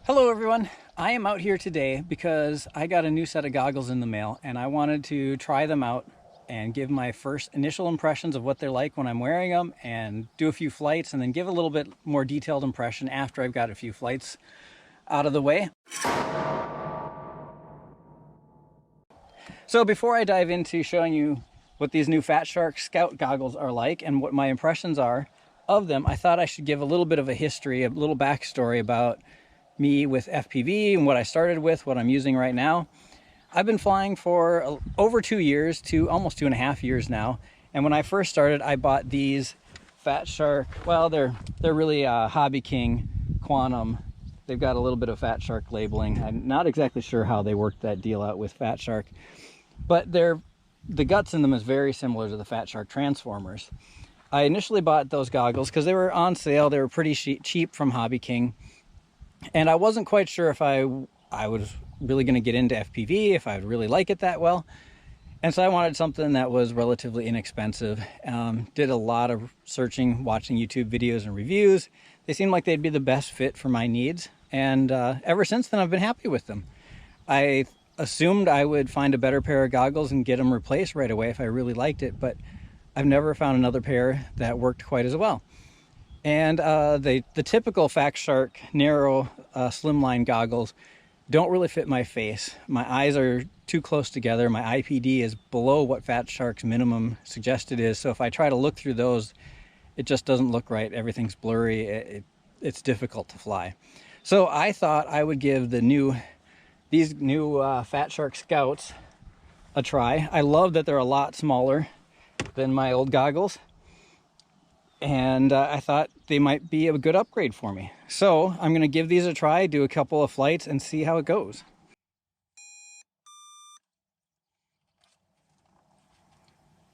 Hello everyone, I am out here today because I got a new set of goggles in the mail and I wanted to try them out and give my first initial impressions of what they're like when I'm wearing them and do a few flights and then give a little bit more detailed impression after I've got a few flights out of the way. So before I dive into showing you what these new FatShark Scout goggles are like and what my impressions are of them, I thought I should give a little bit of a history, a little backstory about me with FPV and what I started with, what I'm using right now. I've been flying for over 2 years to almost 2.5 years now. And when I first started, I bought these FatShark, well, they're really Hobby King Quanum. They've got a little bit of FatShark labeling. I'm not exactly sure how they worked that deal out with FatShark, but the guts in them is very similar to the FatShark transformers. I initially bought those goggles because they were on sale. They were pretty cheap from Hobby King. And I wasn't quite sure if I was really going to get into FPV, if I would really like it that well. And so I wanted something that was relatively inexpensive. Did a lot of searching, watching YouTube videos and reviews. They seemed like they'd be the best fit for my needs. And ever since then, I've been happy with them. I assumed I would find a better pair of goggles and get them replaced right away if I really liked it. But I've never found another pair that worked quite as well. And the typical FatShark narrow slimline goggles don't really fit my face. My eyes are too close together. My IPD is below what FatShark's minimum suggested is. So if I try to look through those, it just doesn't look right. Everything's blurry. It's difficult to fly. So I thought I would give these new FatShark Scouts a try. I love that they're a lot smaller than my old goggles. And I thought they might be a good upgrade for me. So I'm going to give these a try, do a couple of flights, and see how it goes.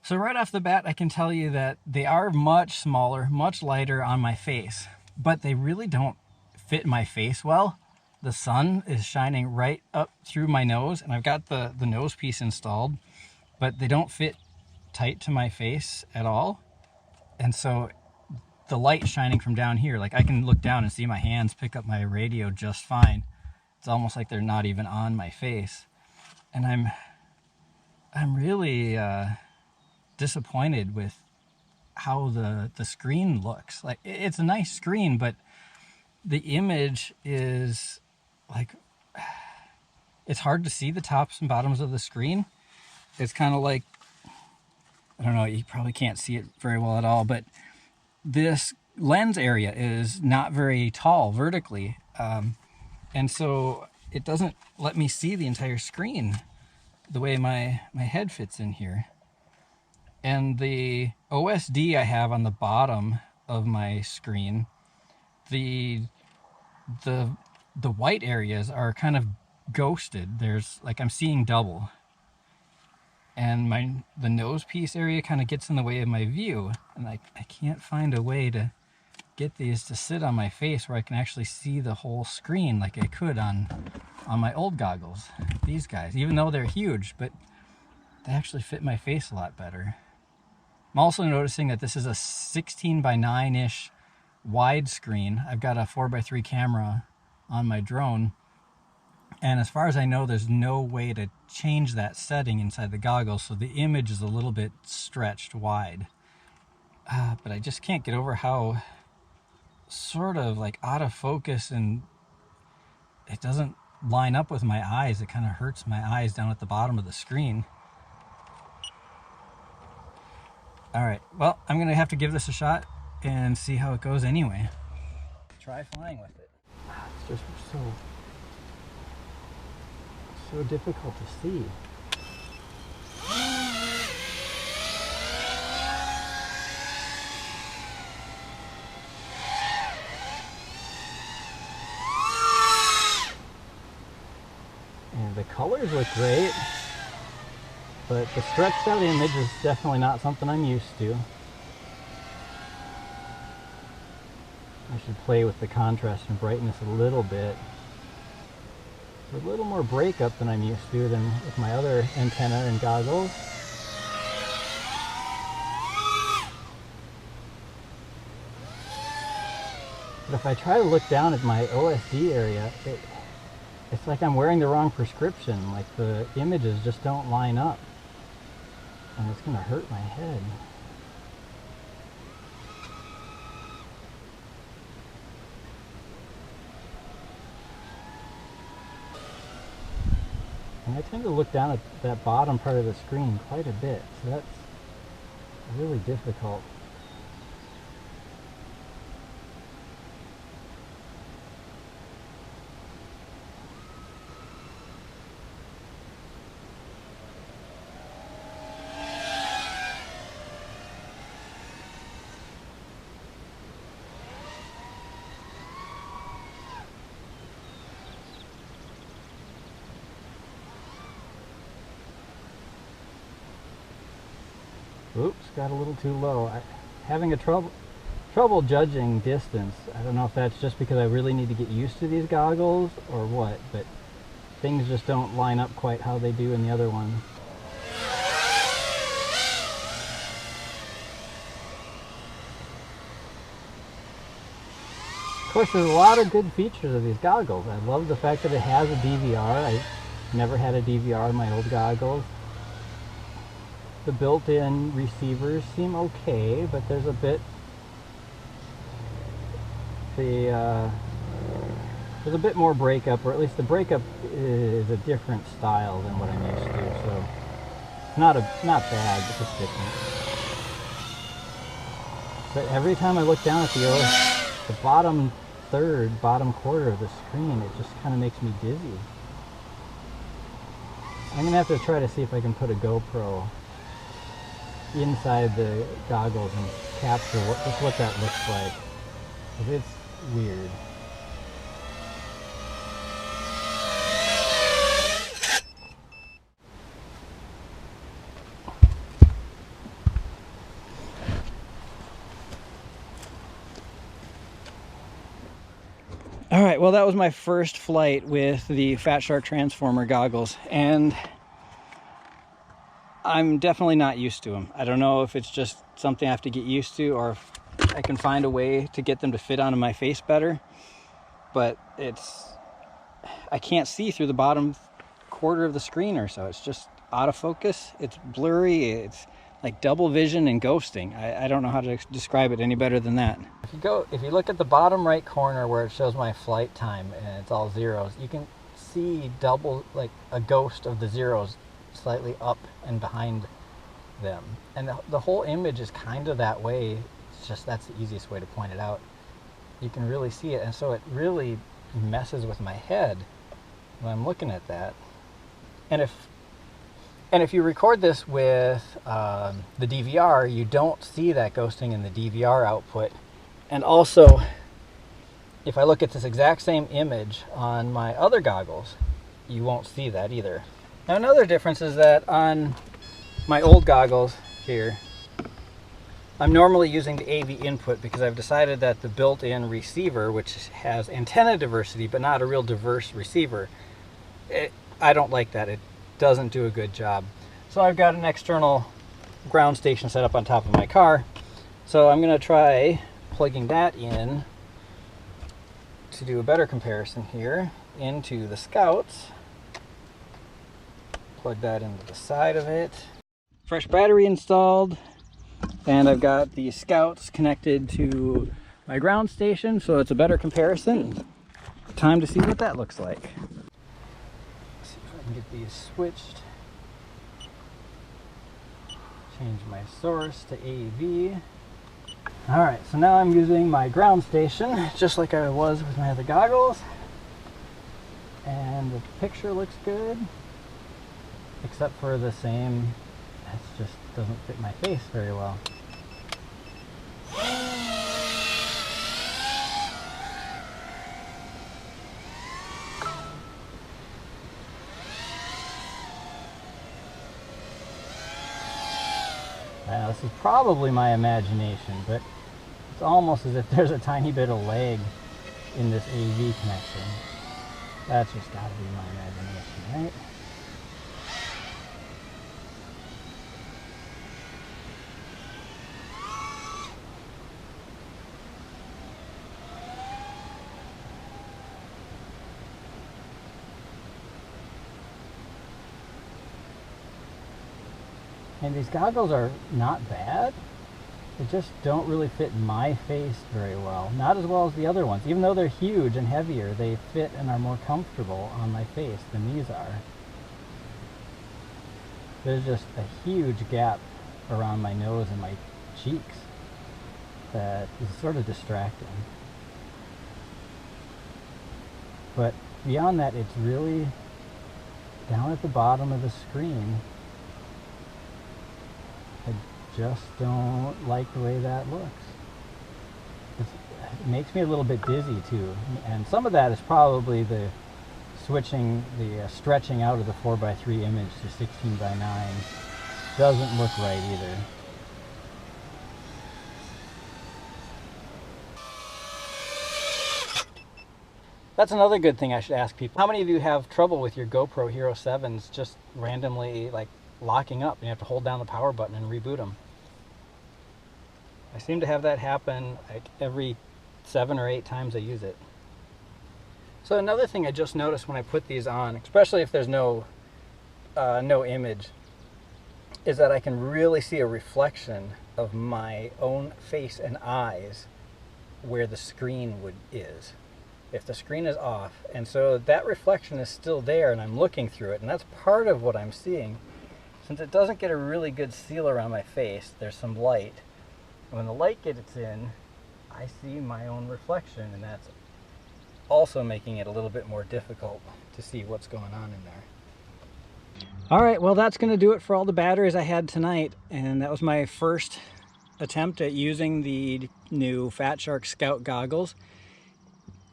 So right off the bat, I can tell you that they are much smaller, much lighter on my face, but they really don't fit my face well. The sun is shining right up through my nose, and I've got the nose piece installed, but they don't fit tight to my face at all. And so the light shining from down here, like I can look down and see my hands pick up my radio just fine. It's almost like they're not even on my face. And I'm really disappointed with how the screen looks. Like it's a nice screen, but the image is like, it's hard to see the tops and bottoms of the screen. It's kind of like, I don't know, you probably can't see it very well at all, but this lens area is not very tall vertically. And so it doesn't let me see the entire screen the way my head fits in here. And the OSD I have on the bottom of my screen, the white areas are kind of ghosted. There's like, I'm seeing double. And the nose piece area kind of gets in the way of my view, and I can't find a way to get these to sit on my face where I can actually see the whole screen like I could on my old goggles. These guys, even though they're huge, but they actually fit my face a lot better. I'm also noticing that this is a 16 by 9-ish wide screen. I've got a 4x3 camera on my drone. And as far as I know, there's no way to change that setting inside the goggles, so the image is a little bit stretched wide. But I just can't get over how sort of like out of focus, and it doesn't line up with my eyes. It kind of hurts my eyes down at the bottom of the screen. All right, well, I'm gonna have to give this a shot and see how it goes anyway. Try flying with it. It's just so difficult to see. And the colors look great, but the stretched out image is definitely not something I'm used to. I should play with the contrast and brightness a little bit. A little more breakup than I'm used to than with my other antenna and goggles. But if I try to look down at my OSD area, it's like I'm wearing the wrong prescription. Like the images just don't line up. And it's going to hurt my head. And I tend to look down at that bottom part of the screen quite a bit, so that's really difficult. Oops, got a little too low. Having a trouble judging distance. I don't know if that's just because I really need to get used to these goggles or what, but things just don't line up quite how they do in the other one. Of course, there's a lot of good features of these goggles. I love the fact that it has a DVR. I never had a DVR in my old goggles. The built-in receivers seem okay, but there's a bit there's a bit more breakup, or at least the breakup is a different style than what I'm used to. So it's not bad, but just different. But every time I look down at the bottom bottom quarter of the screen, it just kind of makes me dizzy. I'm gonna have to try to see if I can put a GoPro inside the goggles and capture what that looks like. 'Cause it's weird. All right, well, that was my first flight with the FatShark Transformer goggles, and I'm definitely not used to them. I don't know if it's just something I have to get used to, or if I can find a way to get them to fit onto my face better. But I can't see through the bottom quarter of the screen or so. It's just out of focus. It's blurry. It's like double vision and ghosting. I don't know how to describe it any better than that. If you look at the bottom right corner where it shows my flight time and it's all zeros, you can see like a ghost of the zeros slightly up and behind them, and the whole image is kind of that way. It's just that's the easiest way to point it out. You can really see it, and so it really messes with my head when I'm looking at that. And if you record this with the DVR, you don't see that ghosting in the DVR output. And also, if I look at this exact same image on my other goggles, you won't see that either. Now, another difference is that on my old goggles here, I'm normally using the AV input because I've decided that the built-in receiver, which has antenna diversity but not a real diverse receiver, I don't like that. It doesn't do a good job. So I've got an external ground station set up on top of my car. So I'm going to try plugging that in to do a better comparison here into the Scouts. Plug that into the side of it. Fresh battery installed, and I've got the Scouts connected to my ground station, so it's a better comparison. Time to see what that looks like. Let's see if I can get these switched. Change my source to AV. Alright, so now I'm using my ground station just like I was with my other goggles, and the picture looks good. Except for the same, it just doesn't fit my face very well. Now, this is probably my imagination, but it's almost as if there's a tiny bit of lag in this AV connection. That's just gotta be my imagination, right? And these goggles are not bad. They just don't really fit my face very well. Not as well as the other ones. Even though they're huge and heavier, they fit and are more comfortable on my face than these are. There's just a huge gap around my nose and my cheeks that is sort of distracting. But beyond that, it's really down at the bottom of the screen. I just don't like the way that looks. It makes me a little bit dizzy too, and some of that is probably the stretching out of the 4:3 image to 16:9 doesn't look right either. That's another good thing I should ask people. How many of you have trouble with your GoPro Hero 7s just randomly like locking up and you have to hold down the power button and reboot them? I seem to have that happen like every 7 or 8 times I use it. So another thing I just noticed when I put these on, especially if there's no image, is that I can really see a reflection of my own face and eyes where the screen is. If the screen is off, and so that reflection is still there and I'm looking through it, and that's part of what I'm seeing. Since it doesn't get a really good seal around my face, there's some light. When the light gets in, I see my own reflection, and that's also making it a little bit more difficult to see what's going on in there. All right, well, that's going to do it for all the batteries I had tonight, and that was my first attempt at using the new FatShark Scout goggles.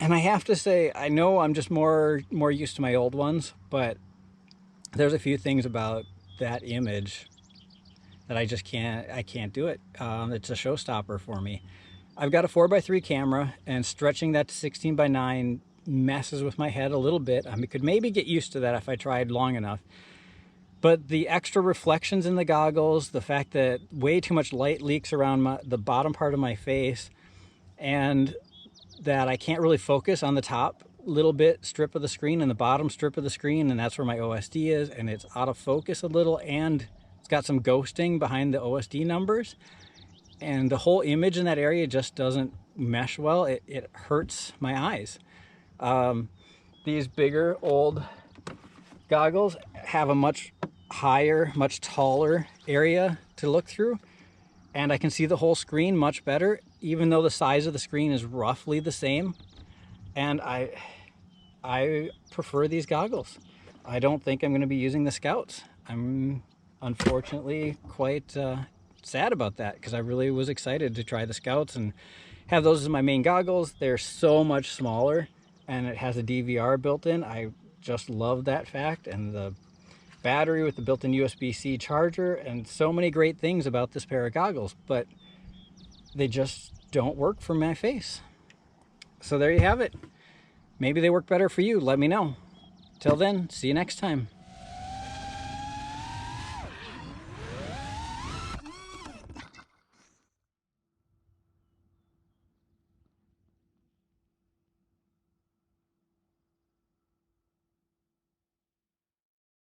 And I have to say, I know I'm just more used to my old ones, but there's a few things about that image that I just can't do it. It's a showstopper for me. I've got a 4:3 camera, and stretching that to 16:9 messes with my head a little bit. I could maybe get used to that if I tried long enough. But the extra reflections in the goggles, the fact that way too much light leaks around the bottom part of my face, and that I can't really focus on the top little bit strip of the screen and the bottom strip of the screen, and that's where my OSD is, and it's out of focus a little, and it's got some ghosting behind the OSD numbers, and the whole image in that area just doesn't mesh well. It hurts my eyes. These bigger old goggles have a much higher, much taller area to look through, and I can see the whole screen much better, even though the size of the screen is roughly the same. And I prefer these goggles. I don't think I'm going to be using the Scouts. I'm unfortunately quite sad about that, because I really was excited to try the Scouts and have those as my main goggles. They're so much smaller, and it has a DVR built in. I just love that fact, and the battery with the built-in USB-C charger, and so many great things about this pair of goggles, but they just don't work for my face. So there you have it. Maybe they work better for you. Let me know. Till then, see you next time.